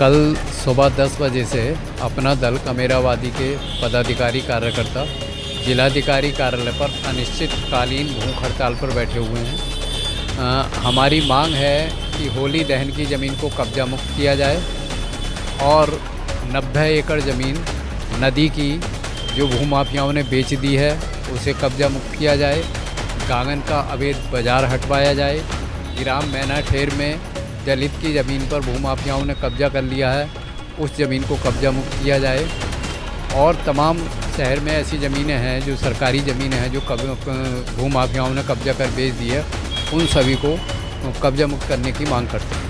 कल सुबह 10 बजे से अपना दल कमेरावादी के पदाधिकारी कार्यकर्ता जिलाधिकारी कार्यालय पर अनिश्चितकालीन भूख हड़ताल पर बैठे हुए हैं। हमारी मांग है कि होली दहन की ज़मीन को कब्जा मुक्त किया जाए और 90 एकड़ ज़मीन नदी की जो भूमाफियाओं ने बेच दी है उसे कब्जा मुक्त किया जाए। गांगन का अवैध बाज़ार हटवाया जाए। ग्राम मैना ठेर में दलित की ज़मीन पर भूमाफियाओं ने कब्जा कर लिया है, उस ज़मीन को कब्जा मुक्त किया जाए। और तमाम शहर में ऐसी ज़मीनें हैं जो सरकारी ज़मीनें हैं जो भूमाफियाओं ने कब्जा कर बेच दी है, उन सभी को कब्जा मुक्त करने की मांग करते हैं।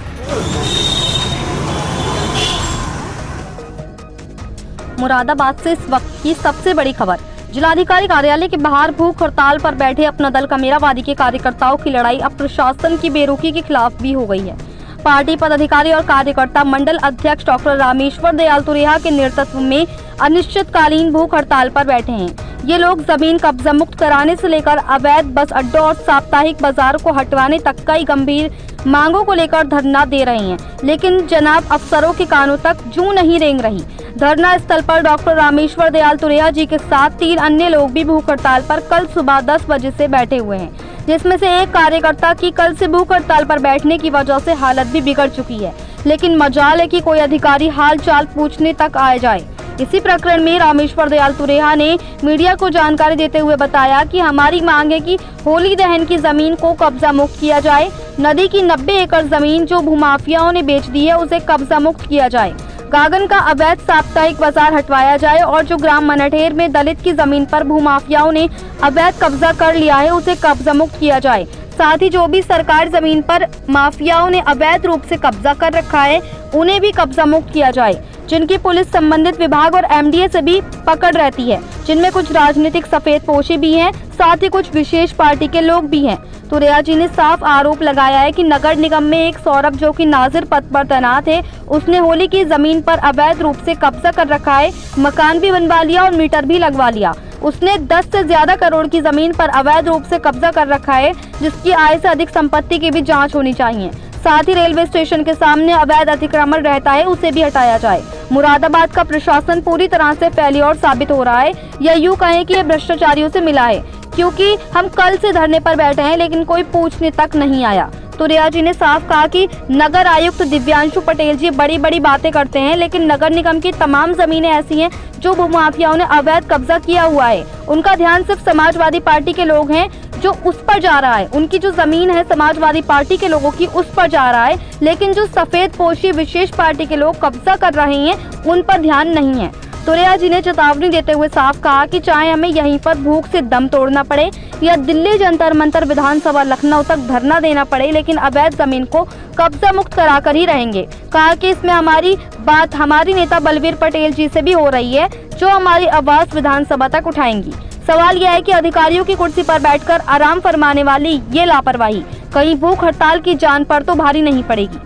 मुरादाबाद से इस वक्त की सबसे बड़ी खबर। जिलाधिकारी कार्यालय के बाहर भूख हड़ताल पर बैठे अपना दल कमेरावादी के कार्यकर्ताओं की लड़ाई अब प्रशासन की बेरुखी के खिलाफ भी हो गई है। पार्टी पदाधिकारी और कार्यकर्ता मंडल अध्यक्ष डॉक्टर रामेश्वर दयाल तुरेहा के नेतृत्व में अनिश्चितकालीन भूख हड़ताल पर बैठे हैं। ये लोग जमीन कब्जा मुक्त कराने से लेकर अवैध बस अड्डों और साप्ताहिक बाजार को हटवाने तक कई गंभीर मांगों को लेकर धरना दे रहे हैं, लेकिन जनाब अफसरों के कानों तक जूं नहीं रेंग रही। धरना स्थल पर डॉक्टर रामेश्वर दयाल तुरेहा जी के साथ 3 अन्य लोग भी भूख हड़ताल पर कल सुबह 10 बजे से बैठे हुए हैं, जिसमें से एक कार्यकर्ता की कल से भूख हड़ताल पर बैठने की वजह से हालत भी बिगड़ चुकी है, लेकिन मजाल है कि कोई अधिकारी हाल चाल पूछने तक आ जाए। इसी प्रकरण में रामेश्वर दयाल तुरेहा ने मीडिया को जानकारी देते हुए बताया कि हमारी मांग है कि होली दहन की जमीन को कब्जा मुक्त किया जाए। नदी की 90 एकड़ जमीन जो भूमाफियाओं ने बेच दी है उसे कब्जा मुक्त किया जाए। गागन का अवैध साप्ताहिक बाजार हटवाया जाए और जो ग्राम मनठेर में दलित की जमीन पर भूमाफियाओं ने अवैध कब्जा कर लिया है उसे कब्जा मुक्त किया जाए। साथ ही जो भी सरकारी जमीन पर माफियाओं ने अवैध रूप से कब्जा कर रखा है उन्हें भी कब्जा मुक्त किया जाए, जिनकी पुलिस संबंधित विभाग और एमडीए से भी पकड़ रहती है, जिनमें कुछ राजनीतिक सफेद पोशी भी हैं, साथ ही कुछ विशेष पार्टी के लोग भी हैं। तुरेहा जी ने साफ आरोप लगाया है कि नगर निगम में एक सौरभ जो कि नाजिर पद पर तैनात है, उसने होली की जमीन पर अवैध रूप से कब्जा कर रखा है, मकान भी बनवा लिया और मीटर भी लगवा लिया। उसने 10 से ज्यादा करोड़ की जमीन पर अवैध रूप से कब्जा कर रखा है, जिसकी आय से अधिक संपत्ति की भी जांच होनी चाहिए। साथ ही रेलवे स्टेशन के सामने अवैध अतिक्रमण रहता है, उसे भी हटाया जाए। मुरादाबाद का प्रशासन पूरी तरह से फेल्योर साबित हो रहा है, या यूँ कहें कि ये भ्रष्टाचारियों से मिला है, क्योंकि हम कल से धरने पर बैठे हैं लेकिन कोई पूछने तक नहीं आया। तुरेहा जी ने साफ कहा कि नगर आयुक्त दिव्यांशु पटेल जी बड़ी बड़ी बातें करते हैं, लेकिन नगर निगम की तमाम जमीनें ऐसी हैं जो भूमाफियाओं ने अवैध कब्जा किया हुआ है। उनका ध्यान सिर्फ समाजवादी पार्टी के लोग हैं जो उस पर जा रहा है, उनकी जो जमीन है समाजवादी पार्टी के लोगों की उस पर जा रहा है, लेकिन जो सफेद पोशी विशेष पार्टी के लोग कब्जा कर रहे हैं उन पर ध्यान नहीं है। तुरेहा जी ने चेतावनी देते हुए साफ कहा कि चाहे हमें यहीं पर भूख से दम तोड़ना पड़े या दिल्ली जंतर मंतर विधानसभा लखनऊ तक धरना देना पड़े, लेकिन अवैध जमीन को कब्जा मुक्त कराकर ही रहेंगे। कहा कि इसमें हमारी बात हमारी नेता बलवीर पटेल जी से भी हो रही है, जो हमारी आवाज विधानसभा तक उठाएंगी। सवाल यह है कि अधिकारियों की कुर्सी पर बैठकर आराम फरमाने वाली ये लापरवाही कहीं भूख हड़ताल की जान पर तो भारी नहीं पड़ेगी।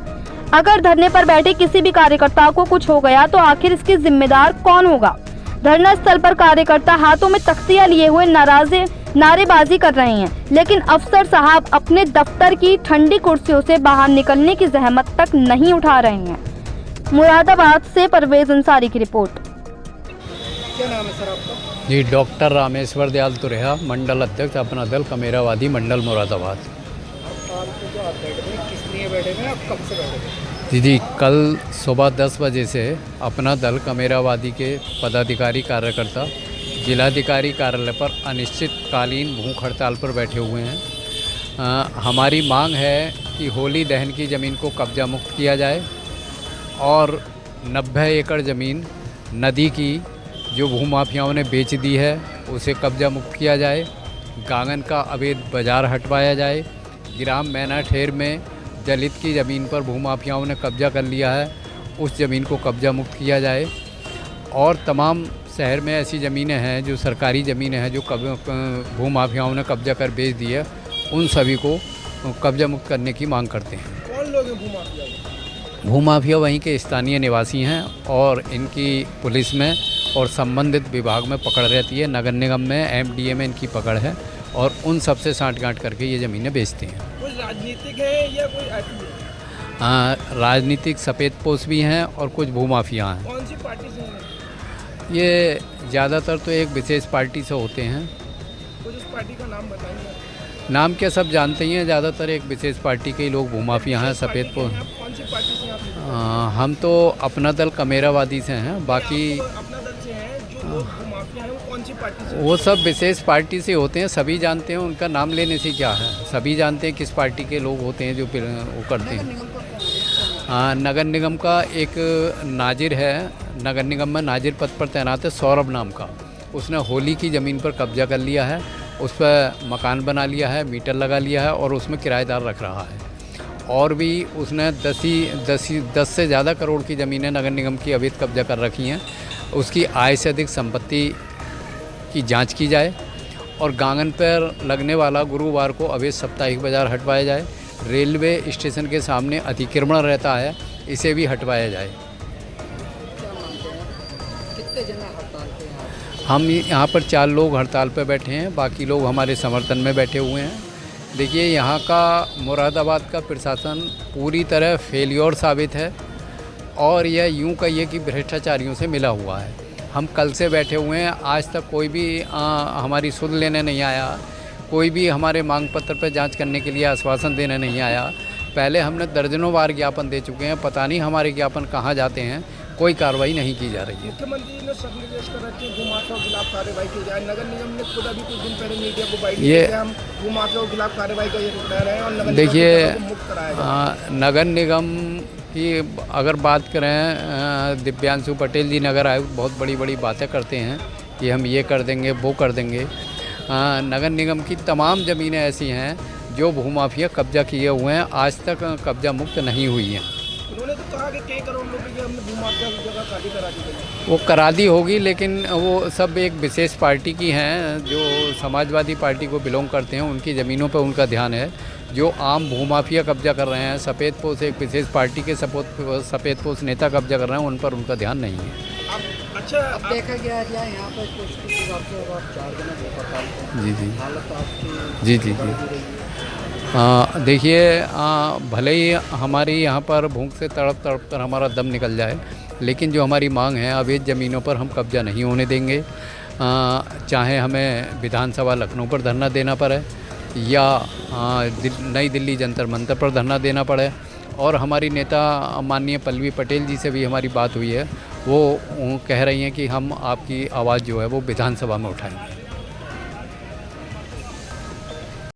अगर धरने पर बैठे किसी भी कार्यकर्ता को कुछ हो गया तो आखिर इसके जिम्मेदार कौन होगा? धरना स्थल पर कार्यकर्ता हाथों में तख्तियां लिए हुए नारेबाजी कर रहे हैं, लेकिन अफसर साहब अपने दफ्तर की ठंडी कुर्सियों से बाहर निकलने की जहमत तक नहीं उठा रहे हैं। मुरादाबाद से परवेज अंसारी की रिपोर्ट। क्या नाम है सर आपका? जी, डॉक्टर रामेश्वर दयाल तुरेहा, मंडल अध्यक्ष अपना दल कमेरावादी मंडल मुरादाबाद। जो आप बैठे थे, किस लिए बैठे थे, आप कब से बैठे थे? जी, कल सुबह 10 बजे से अपना दल कमेरावादी के पदाधिकारी कार्यकर्ता जिलाधिकारी कार्यालय पर अनिश्चितकालीन भूख हड़ताल पर बैठे हुए हैं। हमारी मांग है कि होली दहन की ज़मीन को कब्जा मुक्त किया जाए और 90 एकड़ ज़मीन नदी की जो भूमाफियाओं ने बेच दी है उसे कब्जा मुक्त किया जाए। गांगन का अवैध बाज़ार हटवाया जाए। ग्राम मैना ठेर में दलित की ज़मीन पर भूमाफियाओं ने कब्जा कर लिया है, उस ज़मीन को कब्जा मुक्त किया जाए। और तमाम शहर में ऐसी ज़मीनें हैं जो सरकारी ज़मीनें हैं जो भूमाफियाओं ने कब्जा कर बेच दी है, उन सभी को कब्जा मुक्त करने की मांग करते हैं। कौन लोग हैं भूमाफिया? भूमाफिया वहीं के स्थानीय निवासी हैं और इनकी पुलिस में और संबंधित विभाग में पकड़ रहती है। नगर निगम में एमडीए में इनकी पकड़ है और उन सब से साँठ गाँठ करके ये ज़मीनें बेचते हैं। कोई राजनीतिक है या कोई ऐसी है? राजनीतिक सफ़ेदपोश भी हैं और कुछ भूमाफिया हैं। कौन सी पार्टी से हैं? ये ज़्यादातर तो एक विशेष पार्टी से होते हैं। कुछ उस पार्टी का नाम बताएंगे? नाम क्या सब जानते ही हैं, ज़्यादातर एक विशेष पार्टी के ही लोग भूमाफिया हैं, सफ़ेदपोश। आप कौन सी पार्टी से आप? हम तो अपना दल कमेरावादी से हैं, बाकी अपना दल से हैं, जो लोग भूमाफिया हैं वो कौन सी पार्टी से? वो सब विशेष पार्टी से होते हैं, सभी जानते हैं। उनका नाम लेने से क्या है, सभी जानते हैं किस पार्टी के लोग होते हैं जो वो करते हैं। नगर निगम का एक नाजिर है, नगर निगम में नाजिर पद पर तैनात है सौरभ नाम का। उसने होली की ज़मीन पर कब्जा कर लिया है, उस पर मकान बना लिया है, मीटर लगा लिया है और उसमें किराएदार रख रहा है। और भी उसने 10 से ज़्यादा करोड़ की ज़मीनें नगर निगम की अवैध कब्जा कर रखी हैं। उसकी आय से अधिक संपत्ति की जांच की जाए और गांगन पर लगने वाला गुरुवार को अवैध साप्ताहिक बाज़ार हटवाया जाए। रेलवे स्टेशन के सामने अतिक्रमण रहता है, इसे भी हटवाया जाए। कितने जना हड़ताल पे हैं? हम यहाँ पर 4 लोग हड़ताल पर बैठे हैं, बाकी लोग हमारे समर्थन में बैठे हुए हैं। देखिए, यहाँ का मुरादाबाद का प्रशासन पूरी तरह फेलियर साबित है और यह यूँ कहिए कि भ्रष्टाचारियों से मिला हुआ है। हम कल से बैठे हुए हैं, आज तक कोई भी हमारी सुध लेने नहीं आया, कोई भी हमारे मांग पत्र पर जांच करने के लिए आश्वासन देने नहीं आया। पहले हमने दर्जनों बार ज्ञापन दे चुके हैं, पता नहीं हमारे ज्ञापन कहाँ जाते हैं, कोई कार्रवाई नहीं की जा रही है। मुख्यमंत्री ने सब निर्देश कर रखे हैं भूमाफिया के खिलाफ कार्रवाई की जाए। नगर निगम ने खुद अभी कुछ दिन पहले मीडिया को बाइट ये हम भूमाफिया के खिलाफ कार्रवाई का ये कह रहे हैं और नगर देखिए, निगम को मुक्त कराया जाए। नगर निगम की अगर बात करें, दिव्यांशु पटेल जी नगर आयुक्त बहुत बड़ी बड़ी बातें करते हैं कि हम ये कर देंगे, वो कर देंगे। नगर निगम की तमाम ज़मीनें ऐसी हैं जो भूमाफिया कब्जा किए हुए हैं, आज तक कब्जा मुक्त नहीं हुई हैं। उन्होंने तो कहा कि कई करोड़ रुपए की हमने भूमाफिया की जगह खाली करा दी गई। वो करा दी होगी, लेकिन वो सब एक विशेष पार्टी की हैं जो समाजवादी पार्टी को बिलोंग करते हैं, उनकी ज़मीनों पर उनका ध्यान है। जो आम भूमाफिया कब्जा कर रहे हैं, सफ़ेदपोश एक विशेष पार्टी के सफ़ेदपोश नेता कब्जा कर रहे हैं, उन पर उनका ध्यान नहीं है। अच्छा, अब देखा गया है यहाँ पर कुछ हिसाब से आप 4 दिन जी जी हालत आपकी जी जी जी देखिए, भले ही हमारी यहाँ पर भूख से तड़प तड़प कर हमारा दम निकल जाए, लेकिन जो हमारी मांग है अवैध ज़मीनों पर हम कब्जा नहीं होने देंगे। चाहे हमें विधानसभा लखनऊ पर धरना देना पड़े या नई दिल्ली जंतर मंतर पर धरना देना पड़े। और हमारी नेता माननीय पल्लवी पटेल जी से भी हमारी बात हुई है, वो कह रही हैं कि हम आपकी आवाज़ जो है वो विधानसभा में उठाएंगे।